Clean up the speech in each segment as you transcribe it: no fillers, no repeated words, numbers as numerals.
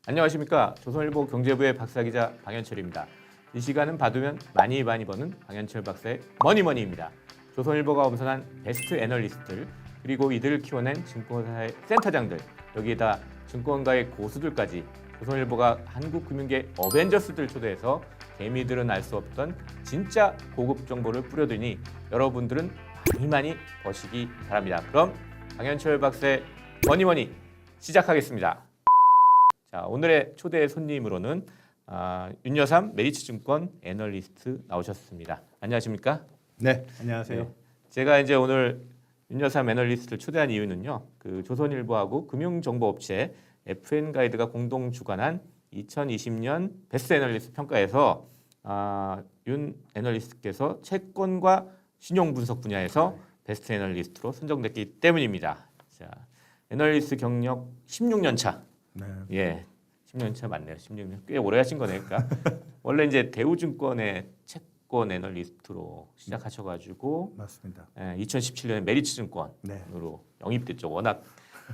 안녕하십니까. 조선일보 경제부의 박사기자 방현철입니다. 이 시간은 받으면 많이 버는 방현철 박사의 머니머니입니다. 조선일보가 엄선한 베스트 애널리스트들 그리고 이들을 키워낸 증권사의 센터장들 여기에다 증권가의 고수들까지 조선일보가 한국금융계 어벤져스들 초대해서 개미들은 알 수 없던 진짜 고급 정보를 뿌려두니 여러분들은 많이 버시기 바랍니다. 그럼 방현철 박사의 머니머니 시작하겠습니다. 자, 오늘의 초대 손님으로는 윤여삼 메리츠증권 애널리스트 나오셨습니다. 안녕하십니까? 네, 안녕하세요. 네, 제가 이제 오늘 윤여삼 애널리스트를 초대한 이유는요. 그 조선일보하고 금융정보업체 FN가이드가 공동 주관한 2020년 베스트 애널리스트 평가에서 윤 애널리스트께서 채권과 신용 분석 분야에서 베스트 애널리스트로 선정됐기 때문입니다. 자, 애널리스트 경력 16년 차. 네. 예, 10년 차 맞네요. 16년 꽤 오래 하신 거네요. 그러니까 원래 이제 대우증권의 채권 애널리스트로 시작하셔가지고 맞습니다. 2017년에 메리츠증권으로 네. 영입됐죠. 워낙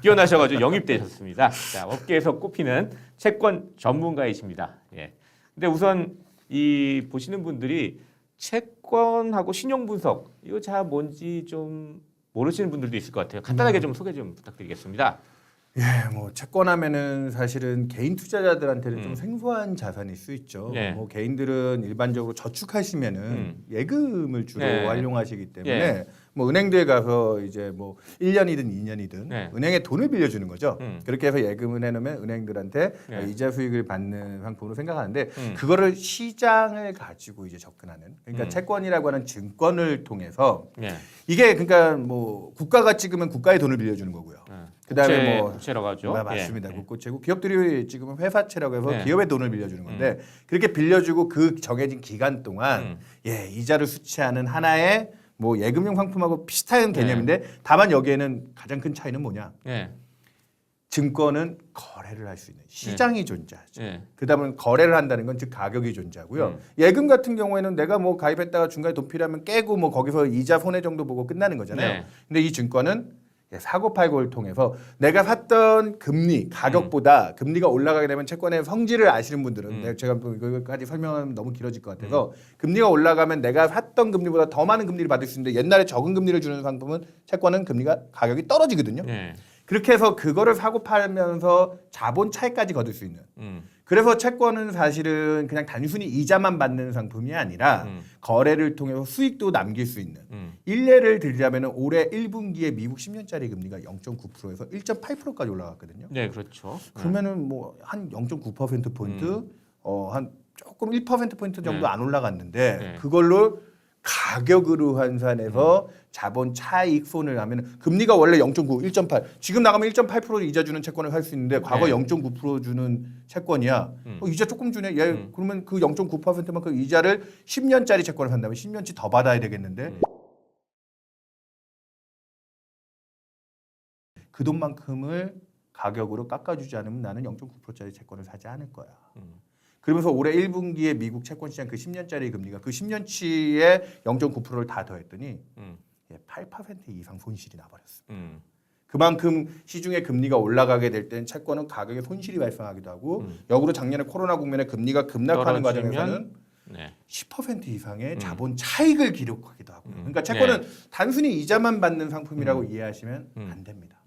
뛰어나셔가지고 영입되셨습니다. 자, 업계에서 꼽히는 채권 전문가이십니다. 예. 근데 우선 이 보시는 분들이 채권하고 신용 분석 이거 잘 뭔지 좀 모르시는 분들도 있을 것 같아요. 간단하게 좀 소개 좀 부탁드리겠습니다. 예, 뭐 채권하면은 사실은 개인 투자자들한테는 좀 생소한 자산일 수 있죠. 네. 뭐 개인들은 일반적으로 저축하시면은 예금을 주로 네. 활용하시기 때문에 예. 뭐 은행들에 가서 이제 뭐 1년이든 2년이든 네. 은행에 돈을 빌려주는 거죠. 음. 그렇게 해서 예금을 해놓으면 은행들한테 네. 이자 수익을 받는 상품으로 생각하는데 음. 그거를 시장을 가지고 이제 접근하는 그러니까 채권이라고 하는 증권을 통해서 예. 이게 그러니까 뭐 국가가 찍으면 국가의 돈을 빌려주는 거고요. 그다음에 뭐 국채라고 하죠. 맞습니다. 예. 국고채고 기업들이 찍으면 회사채라고 해서 네. 기업의 돈을 빌려주는 건데 그렇게 빌려주고 그 정해진 기간 동안 이자를 수취하는 하나의 뭐 예금용 상품하고 비슷한 개념인데 다만 여기에는 가장 큰 차이는 뭐냐? 예. 증권은 거래를 할 수 있는 시장이 존재하죠. 예. 그다음에 거래를 한다는 건 즉 가격이 존재하고요. 예금 같은 경우에는 내가 뭐 가입했다가 중간에 돈 필요하면 깨고 뭐 거기서 이자 손해 정도 보고 끝나는 거잖아요. 네. 근데 이 증권은 사고팔고를 통해서 내가 샀던 금리 가격보다 금리가 올라가게 되면 채권의 성질을 아시는 분들은 제가 또 이거까지 설명하면 너무 길어질 것 같아서 금리가 올라가면 내가 샀던 금리보다 더 많은 금리를 받을 수 있는데 옛날에 적은 금리를 주는 상품은 채권은 금리가 가격이 떨어지거든요. 예. 그렇게 해서 그거를 사고 팔면서 자본 차익까지 거둘 수 있는. 그래서 채권은 사실은 그냥 단순히 이자만 받는 상품이 아니라 거래를 통해서 수익도 남길 수 있는. 일례를 들자면 올해 1분기에 미국 10년짜리 금리가 0.9%에서 1.8%까지 올라갔거든요. 네, 그렇죠. 그러면은 뭐 한 0.9% 포인트, 한 조금 1% 포인트 정도 안 올라갔는데 네. 그걸로 가격으로 환산해서 자본 차익 손을 하면 금리가 원래 0.9, 1.8 지금 나가면 1.8% 이자 주는 채권을 살 수 있는데 과거 네. 0.9% 주는 채권이야. 이자 조금 주네. 얘 그러면 그 0.9%만큼 이자를 10년짜리 채권을 산다면 10년치 더 받아야 되겠는데 그 돈만큼을 가격으로 깎아주지 않으면 나는 0.9%짜리 채권을 사지 않을 거야. 그러면서 올해 1분기에 미국 채권 시장 그 10년짜리 금리가 그 10년치의 0.9%를 다 더했더니 8% 이상 손실이 나버렸어요. 그만큼 시중의 금리가 올라가게 될 땐 채권은 가격에 손실이 발생하기도 하고 역으로 작년에 코로나 국면에 금리가 급락하는 떨어지면, 과정에서는 네. 10% 이상의 자본 차익을 기록하기도 하고요. 그러니까 채권은 단순히 이자만 받는 상품이라고 이해하시면 안 됩니다.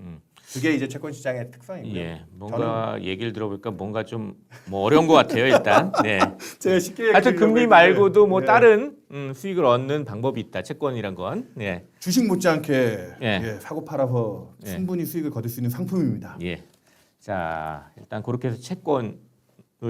그게 이제 채권 시장의 특성이고요. 예, 뭔가 얘기를 들어보니까 뭔가 좀 뭐 어려운 것 같아요. 일단. 네. 제가 쉽게 하여튼 얘기하려고 금리 했는데, 말고도 뭐 네. 다른 수익을 얻는 방법이 있다. 채권이란 건. 네. 주식 못지않게 예. 사고 팔아서 예. 충분히 수익을 거둘 수 있는 상품입니다. 예. 자, 일단 그렇게 해서 채권을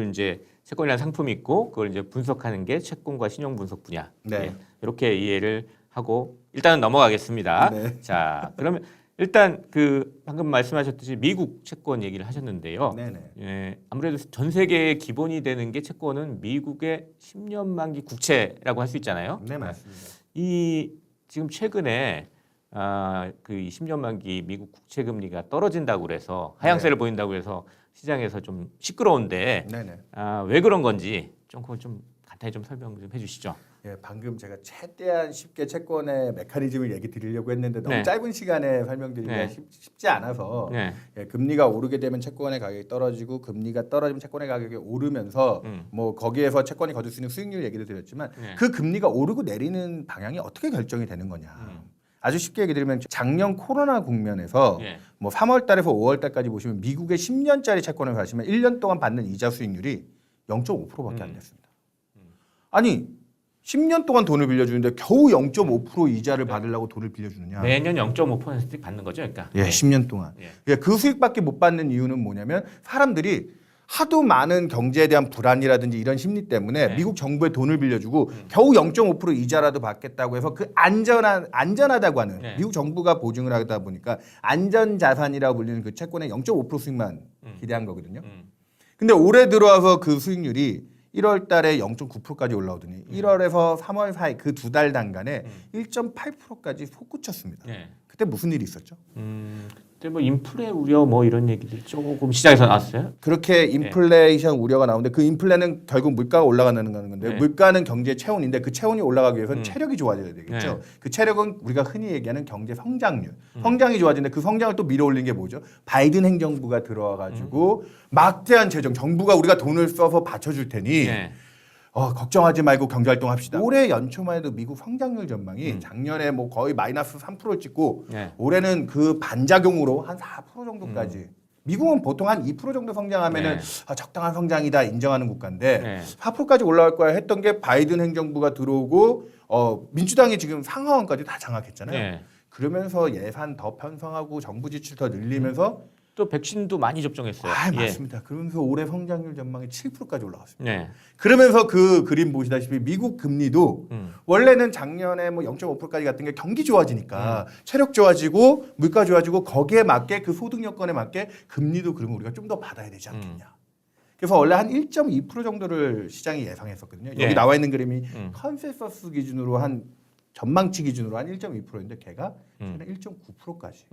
이제 채권이라는 상품이 있고 그걸 이제 분석하는 게 채권과 신용 분석 분야. 네. 예, 이렇게 이해를 하고 일단은 넘어가겠습니다. 네. 자, 그러면 일단 그 방금 말씀하셨듯이 미국 채권 얘기를 하셨는데요. 네네. 예, 아무래도 전 세계의 기본이 되는 게 채권은 미국의 10년 만기 국채라고 할 수 있잖아요. 네 맞습니다. 이 지금 최근에 그 10년 만기 미국 국채 금리가 떨어진다고 그래서 하향세를 보인다고 해서 시장에서 좀 시끄러운데 네네. 왜 그런 건지 좀 그걸 좀 간단히 좀 설명 좀 해주시죠. 예, 방금 제가 최대한 쉽게 채권의 메커니즘을 얘기 드리려고 했는데 너무 네. 짧은 시간에 설명드리기가 네. 쉽지 않아서 네. 예, 금리가 오르게 되면 채권의 가격이 떨어지고 금리가 떨어지면 채권의 가격이 오르면서 뭐 거기에서 채권이 거둘 수 있는 수익률 얘기도 드렸지만 네. 그 금리가 오르고 내리는 방향이 어떻게 결정이 되는 거냐. 아주 쉽게 얘기 드리면 작년 코로나 국면에서 예. 뭐 3월 달에서 5월 달까지 보시면 미국의 10년짜리 채권을 사시면 1년 동안 받는 이자 수익률이 0.5%밖에 안 됐습니다. 아니 10년 동안 돈을 빌려주는데 겨우 0.5% 이자를 받으려고 돈을 빌려주느냐. 매년 0.5%씩 받는 거죠, 그러니까. 예, 10년 동안. 예. 예, 그 수익밖에 못 받는 이유는 뭐냐면 사람들이 하도 많은 경제에 대한 불안이라든지 이런 심리 때문에 네. 미국 정부에 돈을 빌려주고 겨우 0.5% 이자라도 받겠다고 해서 그 안전하다고 하는 네. 미국 정부가 보증을 하다 보니까 안전자산이라고 불리는 그 채권의 0.5% 수익만 기대한 거거든요. 근데 올해 들어와서 그 수익률이 1월 달에 0.9%까지 올라오더니 1월에서 3월 사이 그 두 달 단간에 1.8%까지 솟구쳤습니다. 네. 그때 무슨 일이 있었죠? 그때 뭐 인플레 우려 뭐 이런 얘기들 조금 시장에서 나왔어요. 그렇게 인플레이션 우려가 나오는데 그 인플레는 결국 물가가 올라가는 건데 네. 물가는 경제의 체온인데 그 체온이 올라가기 위해서는 체력이 좋아져야 되겠죠. 네. 그 체력은 우리가 흔히 얘기하는 경제 성장률. 성장이 좋아지는데 그 성장을 또 밀어올리는 게 뭐죠? 바이든 행정부가 들어와가지고 막대한 재정, 정부가 우리가 돈을 써서 받쳐줄 테니 네. 걱정하지 말고 경제활동 합시다. 올해 연초만 해도 미국 성장률 전망이 작년에 뭐 거의 마이너스 3%를 찍고 네. 올해는 그 반작용으로 한 4% 정도까지. 미국은 보통 한 2% 정도 성장하면은 네. 적당한 성장이다 인정하는 국가인데 네. 4%까지 올라갈 거야 했던 게 바이든 행정부가 들어오고 민주당이 지금 상하원까지 다 장악했잖아요. 네. 그러면서 예산 더 편성하고 정부 지출 더 늘리면서 또 백신도 많이 접종했어요. 예. 맞습니다. 그러면서 올해 성장률 전망이 7%까지 올라갔습니다. 네. 그러면서 그 그림 보시다시피 미국 금리도 원래는 작년에 뭐 0.5%까지 갔던 게 경기 좋아지니까 체력 좋아지고 물가 좋아지고 거기에 맞게 그 소득 여건에 맞게 금리도 그러면 우리가 좀 더 받아야 되지 않겠냐. 그래서 원래 한 1.2% 정도를 시장이 예상했었거든요. 여기 예. 나와 있는 그림이 컨센서스 기준으로 한 전망치 기준으로 한 1.2%인데 걔가 1.9%까지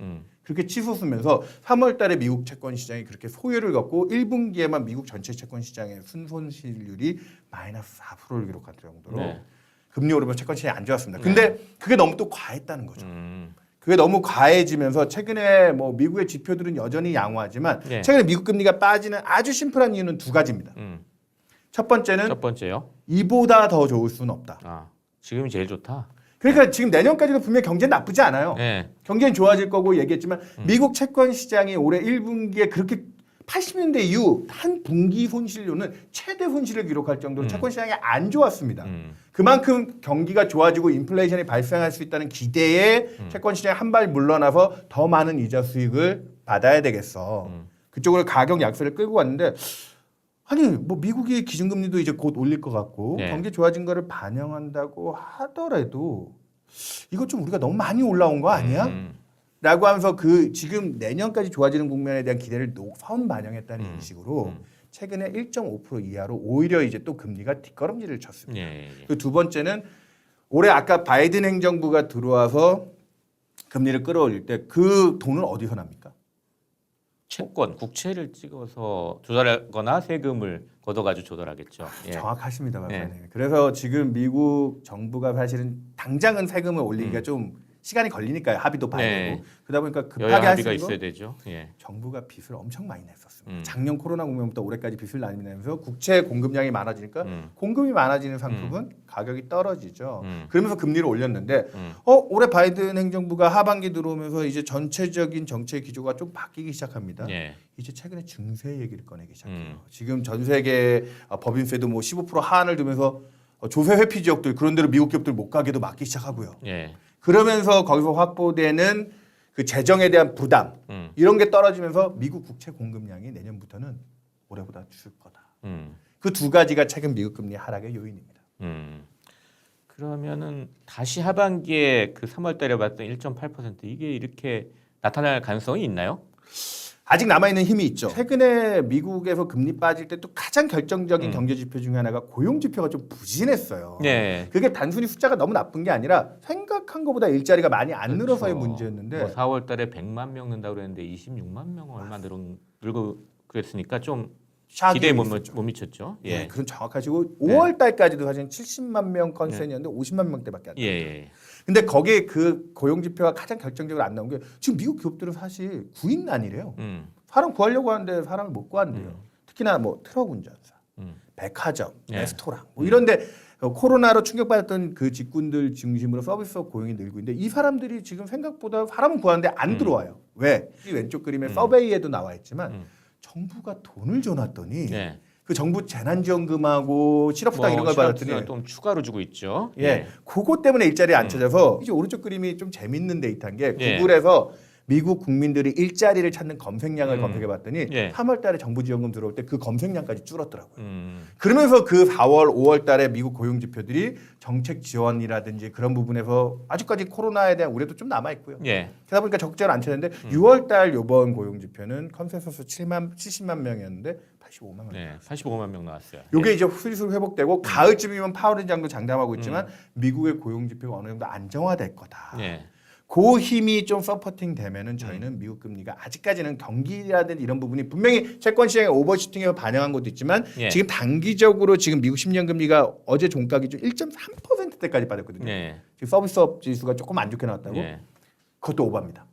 그렇게 치솟으면서 3월 달에 미국 채권 시장이 그렇게 소요를 겪고 1분기에만 미국 전체 채권 시장의 순손실률이 마이너스 4%를 기록할 정도로 네. 금리 오르면 채권 시장이 안 좋았습니다. 근데 그게 너무 또 과했다는 거죠. 음. 그게 너무 과해지면서 최근에 뭐 미국의 지표들은 여전히 양호하지만 네. 최근에 미국 금리가 빠지는 아주 심플한 이유는 두 가지입니다. 첫 번째는 첫 번째요. 이보다 더 좋을 수는 없다. 아, 지금이 제일 좋다. 그러니까 지금 내년까지도 분명히 경제는 나쁘지 않아요. 네. 경제는 좋아질 거고 얘기했지만 미국 채권 시장이 올해 1분기에 그렇게 80년대 이후 한 분기 손실료는 최대 손실을 기록할 정도로 채권 시장이 안 좋았습니다. 그만큼 경기가 좋아지고 인플레이션이 발생할 수 있다는 기대에 채권 시장이 한 발 물러나서 더 많은 이자 수익을 받아야 되겠어. 그쪽으로 가격 약세를 끌고 왔는데 아니 뭐 미국이 기준금리도 이제 곧 올릴 것 같고 네. 경기 좋아진 거를 반영한다고 하더라도 이거 좀 우리가 너무 많이 올라온 거 아니야? 라고 하면서 그 지금 내년까지 좋아지는 국면에 대한 기대를 선 반영했다는 인식으로 최근에 1.5% 이하로 오히려 이제 또 금리가 뒷걸음질을 쳤습니다. 예. 그 두 번째는 올해 아까 바이든 행정부가 들어와서 금리를 끌어올릴 때 그 돈은 어디서 납니까? 채권, 국채를 찍어서 조달하거나 세금을 걷어가지고 조달하겠죠. 예. 정확하십니다, 박사님. 그래서 지금 미국 정부가 사실은 당장은 세금을 올리기가 좀 시간이 걸리니까요. 합의도 봐야 네. 되고. 그러다 보니까 여야 급하게 합의가 하시고 있어야 되죠. 예. 정부가 빚을 엄청 많이 냈었습니다. 작년 코로나 국면부터 올해까지 빚을 많이 내면서 국채 공급량이 많아지니까 공급이 많아지는 상품은 가격이 떨어지죠. 그러면서 금리를 올렸는데 올해 바이든 행정부가 하반기 들어오면서 이제 전체적인 정책 기조가 좀 바뀌기 시작합니다. 예. 이제 최근에 증세 얘기를 꺼내기 시작해요. 지금 전 세계 법인세도 뭐 15% 하한을 두면서 조세 회피 지역들 그런 데로 미국 기업들 못 가게도 막기 시작하고요. 예. 그러면서 거기서 확보되는 그 재정에 대한 부담 이런 게 떨어지면서 미국 국채 공급량이 내년부터는 올해보다 줄 거다. 그 두 가지가 최근 미국 금리 하락의 요인입니다. 그러면은 다시 하반기에 그 3월달에 봤던 1.8% 이게 이렇게 나타날 가능성이 있나요? 아직 남아있는 힘이 있죠. 최근에 미국에서 금리 빠질 때 또 가장 결정적인 경제 지표 중에 하나가 고용 지표가 좀 부진했어요. 네. 그게 단순히 숫자가 너무 나쁜 게 아니라 생각한 것보다 일자리가 많이 안 늘어서의 문제였는데 뭐 4월달에 100만 명 는다고 그랬는데 26만 명 얼마 늘고 그랬으니까 좀 기대에 못 있었죠. 미쳤죠. 예, 예. 그건 정확하시고 5월 달까지도 사실 70만 명 컨센이었는데 50만 명대밖에 안 예. 돼요. 예. 근데 거기에 그 고용 지표가 가장 결정적으로 안 나온 게 지금 미국 기업들은 사실 구인난이래요. 사람 구하려고 하는데 사람을 못 구한대요. 특히나 뭐 트럭 운전사, 백화점, 예. 레스토랑 뭐 이런데 코로나로 충격받았던 그 직군들 중심으로 서비스업 고용이 늘고 있는데 이 사람들이 지금 생각보다 사람은 구하는데 안 들어와요. 왜? 이 왼쪽 그림에 서베이에도 나와 있지만 정부가 돈을 줘놨더니 예. 그 정부 재난지원금하고 실업수당 이런 걸 받았더니 좀 추가로 주고 있죠. 예, 그것 때문에 일자리에 안 찾아서 이제 오른쪽 그림이 좀 재밌는 데이터인 게 예. 구글에서 미국 국민들이 일자리를 찾는 검색량을 검색해봤더니 예. 3월달에 정부 지원금 들어올 때 그 검색량까지 줄었더라고요. 그러면서 그 4월, 5월달에 미국 고용 지표들이 정책 지원이라든지 그런 부분에서 아직까지 코로나에 대한 우려도 좀 남아 있고요. 예. 그러다 보니까 적자를 안 찾는데 6월달 이번 고용 지표는 컨센서스 70만 명이었는데 85만 명. 네, 85만 명 나왔어요. 이게 이제 슬슬 회복되고 가을쯤이면 파월 의장도 장담하고 있지만 미국의 고용 지표가 어느 정도 안정화될 거다. 예. 그 힘이 좀 서포팅 되면은 저희는 미국 금리가 아직까지는 경기라든지 이런 부분이 분명히 채권 시장의 오버슈팅에서 반영한 것도 있지만 예. 지금 단기적으로 지금 미국 10년 금리가 어제 종가 기준 1.3%대까지 빠졌거든요. 예. 지금 서비스업 지수가 조금 안 좋게 나왔다고. 예. 그것도 오바입니다.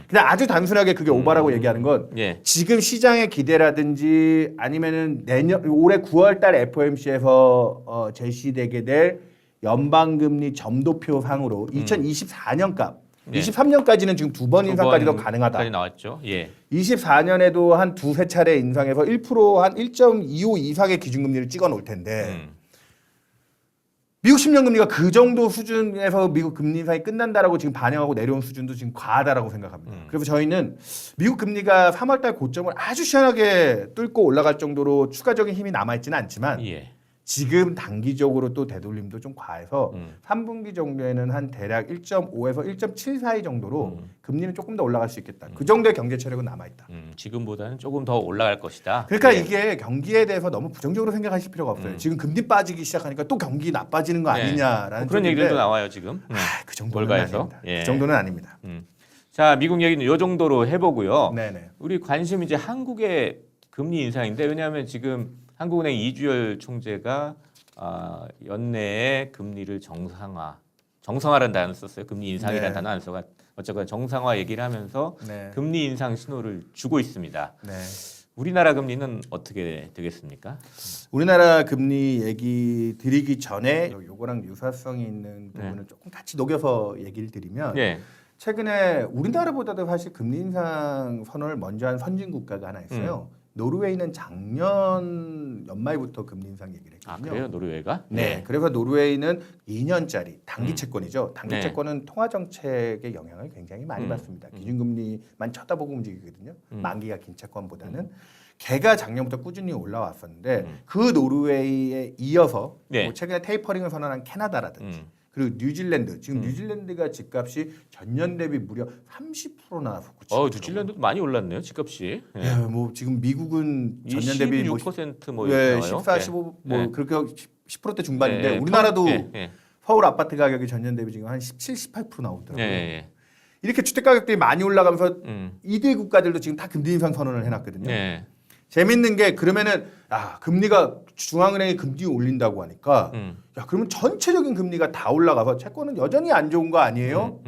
그냥 아주 단순하게 그게 오바라고 얘기하는 건 예. 지금 시장의 기대라든지 아니면은 올해 9월달 FOMC에서 제시되게 될 연방금리 점도표 상으로 2024년 값, 예. 23년까지는 지금 두 번 인상까지도 가능하다. 까지 나왔죠. 예. 24년에도 한 두세 차례 인상해서 1% 한 1.25 이상의 기준금리를 찍어 놓을 텐데 미국 10년 금리가 그 정도 수준에서 미국 금리 인상이 끝난다라고 지금 반영하고 내려온 수준도 지금 과하다라고 생각합니다. 그래서 저희는 미국 금리가 3월달 고점을 아주 시원하게 뚫고 올라갈 정도로 추가적인 힘이 남아있지는 않지만 예. 지금 단기적으로 또 되돌림도 좀 과해서 3분기 정도에는 한 대략 1.5에서 1.7 사이 정도로 금리는 조금 더 올라갈 수 있겠다. 그 정도의 경제 체력은 남아있다. 지금보다는 조금 더 올라갈 것이다. 그러니까 예. 이게 경기에 대해서 너무 부정적으로 생각하실 필요가 없어요. 지금 금리 빠지기 시작하니까 또 경기 나빠지는 거 네. 아니냐라는 그런 쪽인데 얘기들도 나와요 지금. 그 정도는 월가에서. 아닙니다. 예. 그 정도는 아닙니다. 자, 미국 얘기는 이 정도로 해보고요. 네네. 우리 관심 이제 한국의 금리 인상인데 왜냐하면 지금 한국은행 이주열 총재가 연내에 금리를 정상화라는 단어 썼어요. 금리 인상이라는 네. 단어 안 써가 어쨌거나 정상화 얘기를 하면서 네. 금리 인상 신호를 주고 있습니다. 네. 우리나라 금리는 어떻게 되겠습니까? 우리나라 금리 얘기 드리기 전에 요거랑 유사성이 있는 부분을 조금 같이 녹여서 얘기를 드리면 예. 최근에 우리나라보다도 사실 금리 인상 선언을 먼저 한 선진 국가가 하나 있어요. 노르웨이는 작년 연말부터 금리 인상 얘기를 했거든요. 아 그래요, 노르웨이가? 네, 그래서 노르웨이는 2년짜리 단기 채권이죠. 단기 네. 채권은 통화 정책의 영향을 굉장히 많이 받습니다. 기준금리만 쳐다보고 움직이거든요. 만기가 긴 채권보다는. 걔가 작년부터 꾸준히 올라왔었는데 그 노르웨이에 이어서 네. 뭐 최근에 테이퍼링을 선언한 캐나다라든지 그리고 뉴질랜드 지금 뉴질랜드가 집값이 전년 대비 무려 30%나 솟구치고 뉴질랜드도 많이 올랐네요, 집값이. 예. 예, 뭐 지금 미국은 전년 대비 뭐 16% 뭐 예, 나와요. 14, 예. 15 뭐 예. 그렇게 10%대 중반인데 예, 우리나라도 예. 서울 아파트 가격이 전년 대비 지금 한 17, 18% 나오더라고요. 예. 이렇게 주택 가격들이 많이 올라가면서 음. 이대 국가들도 지금 다 금리 인상 선언을 해놨거든요. 예. 재밌는 게 그러면은 금리가 중앙은행이 금리 올린다고 하니까 야 그러면 전체적인 금리가 다 올라가서 채권은 여전히 안 좋은 거 아니에요?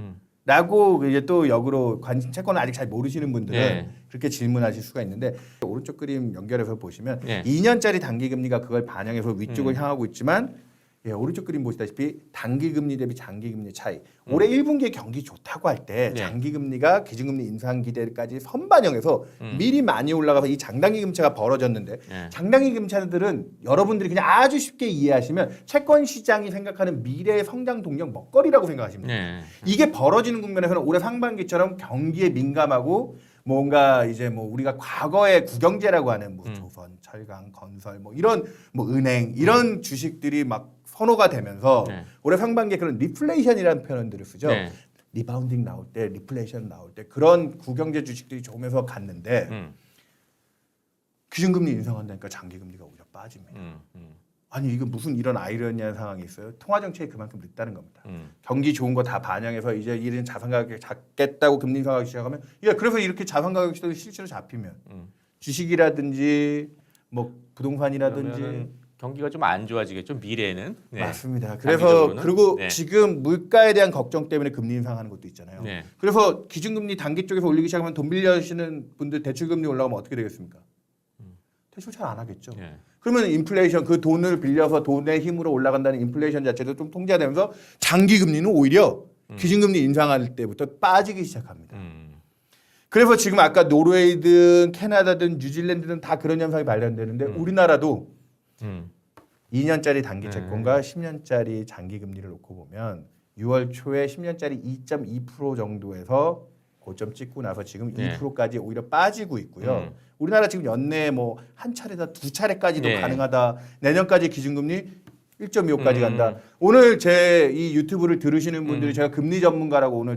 라고 이제 또 역으로 채권을 아직 잘 모르시는 분들은 네. 그렇게 질문하실 수가 있는데 오른쪽 그림 연결해서 보시면 네. 2년짜리 단기 금리가 그걸 반영해서 위쪽을 향하고 있지만 예, 오른쪽 그림 보시다시피 단기 금리 대비 장기 금리 차이. 올해 1분기에 경기 좋다고 할 때 네. 장기 금리가 기준금리 인상 기대까지 선반영해서 미리 많이 올라가서 이 장단기 금차가 벌어졌는데 네. 장단기 금차들은 여러분들이 그냥 아주 쉽게 이해하시면 채권 시장이 생각하는 미래의 성장 동력 먹거리라고 생각하시면 돼요. 네. 이게 벌어지는 국면에서는 올해 상반기처럼 경기에 민감하고 뭔가 이제 뭐 우리가 과거의 구경제라고 하는 뭐 조선, 철강, 건설 뭐 이런 뭐 은행 이런 주식들이 막 선호가 되면서 네. 올해 상반기에 그런 리플레이션이라는 표현들을 쓰죠. 네. 리바운딩 나올 때, 리플레이션 나올 때 그런 구경제 주식들이 좋으면서 갔는데 기준금리 인상한다니까 장기금리가 오히려 빠집니다. 아니 이거 무슨 이런 아이러니한 상황이 있어요? 통화정책이 그만큼 늦다는 겁니다. 경기 좋은 거 다 반영해서 이제 이런 자산가격이 잡겠다고 금리 인상하기 시작하면 그래서 이렇게 자산가격이 실제로 잡히면 주식이라든지 뭐 부동산이라든지 그러면은 경기가 좀 안 좋아지겠죠 미래에는. 네. 맞습니다. 그래서 장기적으로는? 그리고 네. 지금 물가에 대한 걱정 때문에 금리 인상하는 것도 있잖아요. 네. 그래서 기준금리 단기 쪽에서 올리기 시작하면 돈 빌려주시는 분들 대출금리 올라가면 어떻게 되겠습니까? 대출 잘 안 하겠죠. 네. 그러면 인플레이션 그 돈을 빌려서 돈의 힘으로 올라간다는 인플레이션 자체도 좀 통제가 되면서 장기 금리는 오히려 기준금리 인상할 때부터 빠지기 시작합니다. 그래서 지금 아까 노르웨이든 캐나다든 뉴질랜드든 다 그런 현상이 발견되는데 우리나라도 2년짜리 단기 채권과 10년짜리 장기 금리를 놓고 보면 6월 초에 10년짜리 2.2% 정도에서 고점 찍고 나서 지금 네. 2%까지 오히려 빠지고 있고요. 우리나라 지금 연내에 뭐 한 차례다 두 차례까지도 네. 가능하다. 내년까지 기준금리 1.25까지 간다. 오늘 제 이 유튜브를 들으시는 분들이 제가 금리 전문가라고 오늘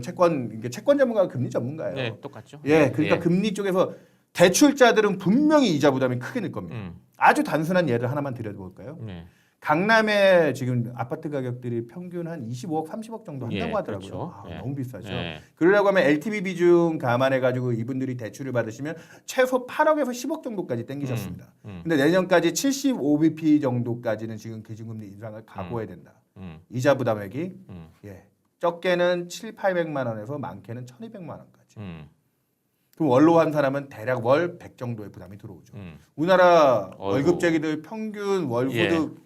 이게 채권 전문가가 금리 전문가예요. 네, 똑같죠. 예, 그러니까 예. 금리 쪽에서 대출자들은 분명히 이자 부담이 크게 늘 겁니다. 아주 단순한 예를 하나만 드려볼까요? 네. 강남에 지금 아파트 가격들이 평균 한 25억, 30억 정도 한다고 예, 하더라고요. 그렇죠. 아, 예. 너무 비싸죠. 예. 그러려고 하면 LTV 비중 감안해가지고 이분들이 대출을 받으시면 최소 8억에서 10억 정도까지 땡기셨습니다. 근데 내년까지 75bp 정도까지는 지금 기준금리 인상을 각오해야 된다. 이자 부담액이 예, 적게는 800만 원에서 많게는 1,200만 원까지. 그럼 월로 한 사람은 대략 월 100 정도의 부담이 들어오죠. 우리나라 어이구. 월급쟁이들 평균 월소득 예.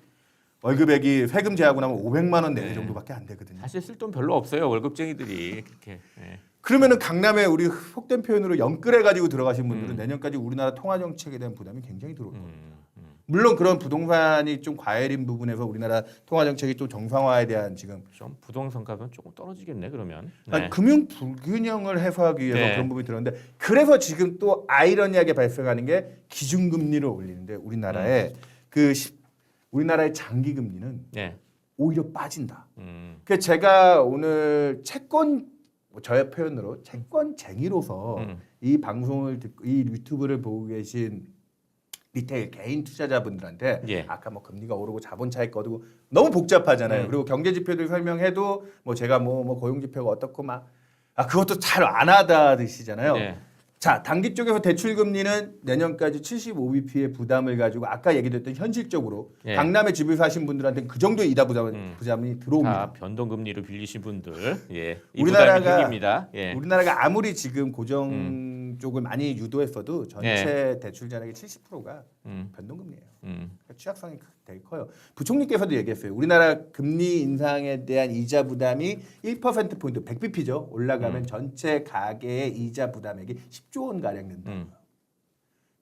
월급액이 세금 제하고 나면 500만 원 내외 네. 정도밖에 안 되거든요. 사실 쓸 돈 별로 없어요 월급쟁이들이 그렇게. 예. 그러면은 강남에 우리 속된 표현으로 영끌해 가지고 들어가신 분들은 내년까지 우리나라 통화 정책에 대한 부담이 굉장히 들어올 겁니다. 물론 그런 부동산이 좀 과열인 부분에서 우리나라 통화 정책이 좀 정상화에 대한 지금 좀 부동산 값은 조금 떨어지겠네 그러면. 아니, 네. 금융 불균형을 해소하기 위해서 네. 그런 부분이 들었는데 그래서 지금 또 아이러니하게 발생하는 게 기준금리를 올리는데 우리나라의 우리나라의 장기 금리는 네. 오히려 빠진다. 그래서 제가 오늘 저의 표현으로 채권쟁이로서 이 방송을 듣고 이 유튜브를 보고 계신 리테일 개인 투자자분들한테 예. 아까 뭐 금리가 오르고 자본 차익 거두고 너무 복잡하잖아요. 그리고 경제 지표들 설명해도 뭐 제가 뭐 고용 지표가 어떻고 그것도 잘 안 하다드시잖아요. 네. 자, 단기 쪽에서 대출 금리는 내년까지 75bp의 부담을 가지고 아까 얘기했던 현실적으로 예. 강남에 집을 사신 분들한테 그 정도의 이자 부담이 들어옵니다. 다 변동금리로 빌리신 분들, 예, 이 우리나라가- 부담이 생깁니다. 예. 우리나라가 아무리 지금 고정 쪽을 많이 유도했어도 전체 예. 대출 잔액의 70%가 변동금리예요. 음. 그러니까 취약성이 되게 커요. 부총리께서도 얘기했어요. 우리나라 금리 인상에 대한 이자 부담이 1%포인트, 100bp죠. 올라가면 전체 가계의 이자 부담액이 10조 원 가량 된다.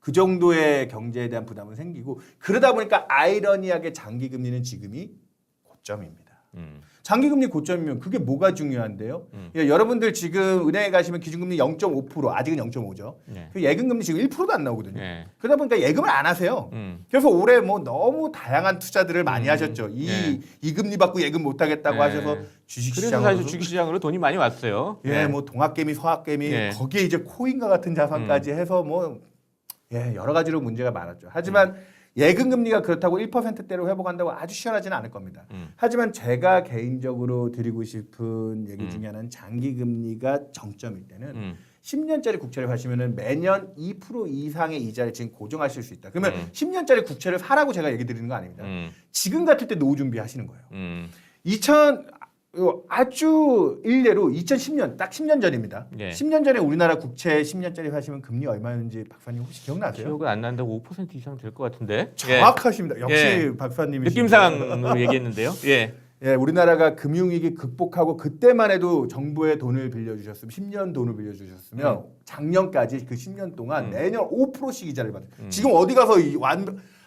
그 정도의 경제에 대한 부담은 생기고 그러다 보니까 아이러니하게 장기 금리는 지금이 고점입니다. 장기 금리 고점이면 그게 뭐가 중요한데요? 예, 여러분들 지금 은행에 가시면 기준금리 0.5%, 아직은 0.5죠. 네. 그 예금금리 지금 1%도 안 나오거든요. 네. 그러다 보니까 예금을 안 하세요. 그래서 올해 뭐 너무 다양한 투자들을 많이 하셨죠. 이 금리 받고 예금 못 하겠다고 네. 하셔서 그래서 주식시장으로 사실 주식시장으로 돈이 많이 왔어요. 예, 네. 뭐 동학개미, 서학개미 네. 거기에 이제 코인과 같은 자산까지 해서 뭐 여러 가지로 문제가 많았죠. 하지만 예금 금리가 그렇다고 1%대로 회복한다고 아주 시원하지는 않을 겁니다. 하지만 제가 개인적으로 드리고 싶은 얘기 중에 하나는 장기 금리가 정점일 때는 10년짜리 국채를 사시면은 매년 2% 이상의 이자를 지금 고정하실 수 있다. 그러면 10년짜리 국채를 사라고 제가 얘기 드리는 거 아닙니다. 지금 같을 때 노후 준비하시는 거예요. 아주 일례로 2010년 딱 10년 전입니다. 예. 10년 전에 우리나라 국채 10년짜리 사시면 금리 얼마였는지 박사님 혹시 기억나세요? 기억은 안 난다고 5% 이상 될 것 같은데. 정확하십니다. 역시 예. 박사님이 느낌상으로 얘기했는데요. 예. 예, 우리나라가 금융위기 극복하고 그때만 해도 정부의 돈을 빌려주셨으면 10년 돈을 빌려주셨으면 작년까지 그 10년 동안 매년 5%씩 이자를 받아요. 지금 어디 가서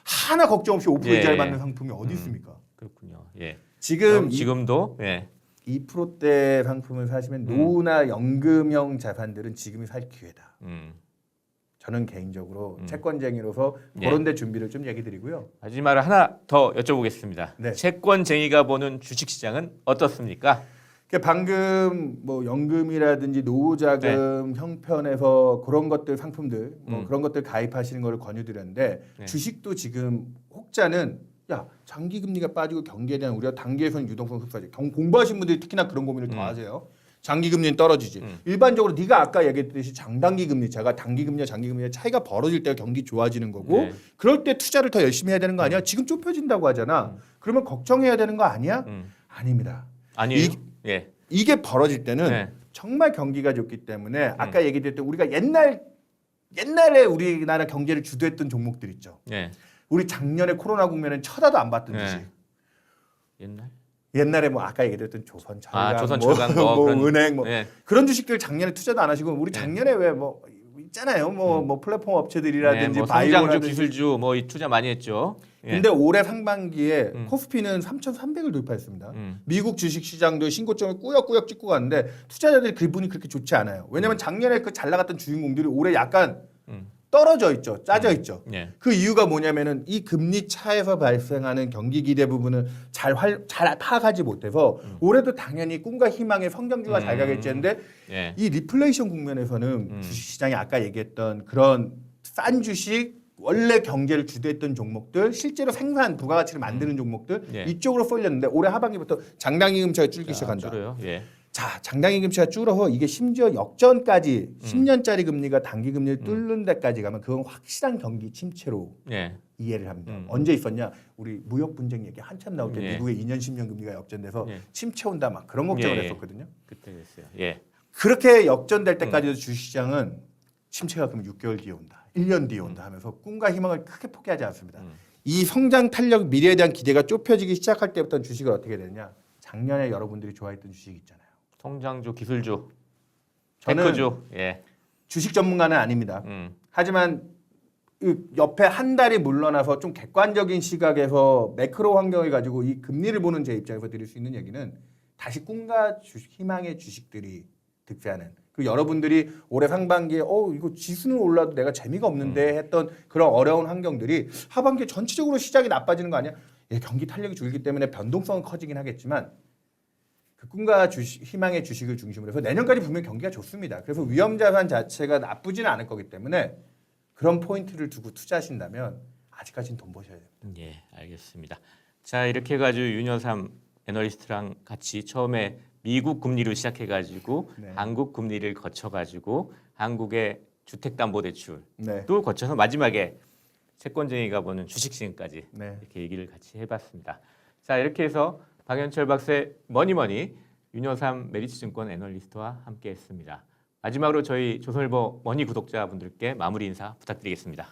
하나 걱정 없이 5% 예. 이자를 받는 상품이 어디 있습니까? 그렇군요. 예. 지금 지금도 예. 2%대 상품을 사시면 노후나 연금형 자산들은 지금이 살 기회다. 저는 개인적으로 채권쟁이로서 예. 그런 데 준비를 좀 얘기 드리고요. 마지막으로 하나 더 여쭤보겠습니다. 네. 채권쟁이가 보는 주식시장은 어떻습니까? 방금 뭐 연금이라든지 노후자금 형편에서 그런 것들 상품들 뭐 그런 것들 가입하시는 거를 권유드렸는데 네. 주식도 지금 혹자는 장기 금리가 빠지고 경기에 대한 우려가 단기에서는 유동성 흡수하죠. 공부하신 분들이 특히나 그런 고민을 더 하세요. 장기 금리는 떨어지지. 일반적으로 네가 아까 얘기했듯이 장단기 금리차가 단기 금리와 장기 금리의 차이가 벌어질 때 경기 좋아지는 거고 네. 그럴 때 투자를 더 열심히 해야 되는 거 아니야? 지금 좁혀진다고 하잖아. 그러면 걱정해야 되는 거 아니야? 아닙니다. 아니에요. 이- 예. 이게 벌어질 때는 네. 정말 경기가 좋기 때문에 아까 얘기했던 우리가 옛날에 우리나라 경제를 주도했던 종목들 있죠. 예. 우리 작년에 코로나 국면엔 쳐다도 안 봤던 네. 주식. 옛날. 옛날에 뭐 아까 얘기했던 조선철강, 아, 조선철강 뭐 뭐 그런- 은행 뭐 예. 그런 주식들 작년에 투자도 안 하시고 우리 작년에 왜 뭐 있잖아요. 뭐 플랫폼 업체들이라든지 뭐 성장주, 바이오라든지. 기술주 뭐 이 투자 많이 했죠. 예. 근데 올해 상반기에 코스피는 3,300을 돌파했습니다. 미국 주식 시장도 신고점을 꾸역꾸역 찍고 갔는데 투자자들이 기분이 그렇게 좋지 않아요. 왜냐면 작년에 그 잘 나갔던 주인공들이 올해 약간 떨어져 있죠. 짜져 있죠. 예. 그 이유가 뭐냐면은 이 금리 차에서 발생하는 경기 기대 부분을 잘 파악하지 못해서 올해도 당연히 꿈과 희망의 성장주가 잘 가겠지 했는데 예. 이 리플레이션 국면에서는 주식시장이 아까 얘기했던 그런 싼 주식 원래 경제를 주도했던 종목들 실제로 생산 부가가치를 만드는 종목들 예. 이쪽으로 쏠렸는데 올해 하반기부터 장단기 금치가 줄기 시작한다. 줄어요. 예. 자, 장단기 금치가 줄어서 이게 심지어 역전까지 10년짜리 금리가 단기 금리를 뚫는 데까지 가면 그건 확실한 경기 침체로 예. 이해를 합니다. 언제 있었냐? 우리 무역 분쟁 얘기 한참 나올 때 예. 미국의 2년 10년 금리가 역전돼서 예. 침체 온다 막 그런 걱정을 예. 했었거든요. 그때 됐어요. 예. 그렇게 역전될 때까지도 주식시장은 침체가 그럼 6개월 뒤에 온다. 1년 뒤에 온다 하면서 꿈과 희망을 크게 포기하지 않습니다. 이 성장 탄력 미래에 대한 기대가 좁혀지기 시작할 때부터 주식을 어떻게 되느냐? 작년에 여러분들이 좋아했던 주식 있잖아요. 성장주, 기술주, 저는 테크주. 예. 주식 전문가는 아닙니다. 하지만 이 옆에 한 달이 물러나서 좀 객관적인 시각에서 매크로 환경을 가지고 이 금리를 보는 제 입장에서 드릴 수 있는 얘기는 다시 꿈과 희망의 주식들이 득세하는 그리고 여러분들이 올해 상반기에 이거 지수는 올라도 내가 재미가 없는데 했던 그런 어려운 환경들이 하반기에 전체적으로 시장이 나빠지는 거 아니야? 예, 경기 탄력이 줄기 때문에 변동성은 커지긴 하겠지만 그 꿈과 희망의 주식을 중심으로 해서 내년까지 분명 경기가 좋습니다. 그래서 위험자산 자체가 나쁘지는 않을 거기 때문에 그런 포인트를 두고 투자하신다면 아직까지는 돈 버셔야 됩니다. 예, 알겠습니다. 자, 이렇게 해가지고 윤여삼 애널리스트랑 같이 처음에 미국 금리로 시작해가지고 네. 한국 금리를 거쳐가지고 한국의 주택담보대출 네. 또 거쳐서 마지막에 채권쟁이가 보는 주식시장까지 네. 이렇게 얘기를 같이 해봤습니다. 자, 이렇게 해서 박현철 박사의 머니머니 윤여삼 메리츠증권 애널리스트와 함께했습니다. 마지막으로 저희 조선일보 머니 구독자분들께 마무리 인사 부탁드리겠습니다.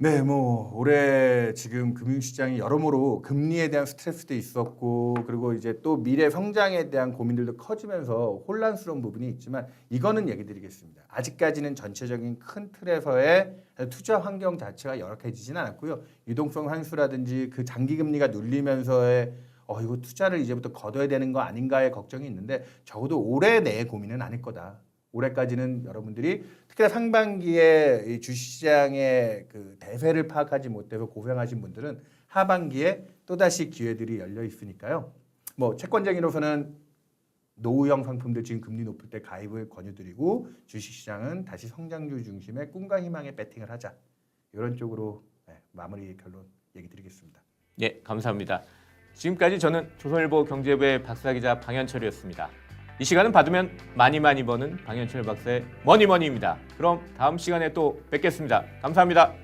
네, 뭐 올해 지금 금융시장이 여러모로 금리에 대한 스트레스도 있었고 그리고 이제 또 미래 성장에 대한 고민들도 커지면서 혼란스러운 부분이 있지만 이거는 얘기 드리겠습니다. 아직까지는 전체적인 큰 틀에서의 투자 환경 자체가 열악해지진 않았고요. 유동성 환수라든지 그 장기 금리가 눌리면서의 이거 투자를 이제부터 걷어야 되는 거 아닌가의 걱정이 있는데 적어도 올해 내의 고민은 아닐 거다. 올해까지는 여러분들이 특히나 상반기에 이 주식시장의 그 대세를 파악하지 못해서 고생하신 분들은 하반기에 또다시 기회들이 열려 있으니까요. 뭐 채권쟁이로서는 노후형 상품들 지금 금리 높을 때 가입을 권유드리고 주식시장은 다시 성장주 중심의 꿈과 희망에 배팅을 하자. 이런 쪽으로 마무리 결론 얘기 드리겠습니다. 예, 감사합니다. 지금까지 저는 조선일보 경제부의 박사기자 방현철이었습니다. 이 시간은 받으면 많이 버는 방현철 박사의 머니머니입니다. 그럼 다음 시간에 또 뵙겠습니다. 감사합니다.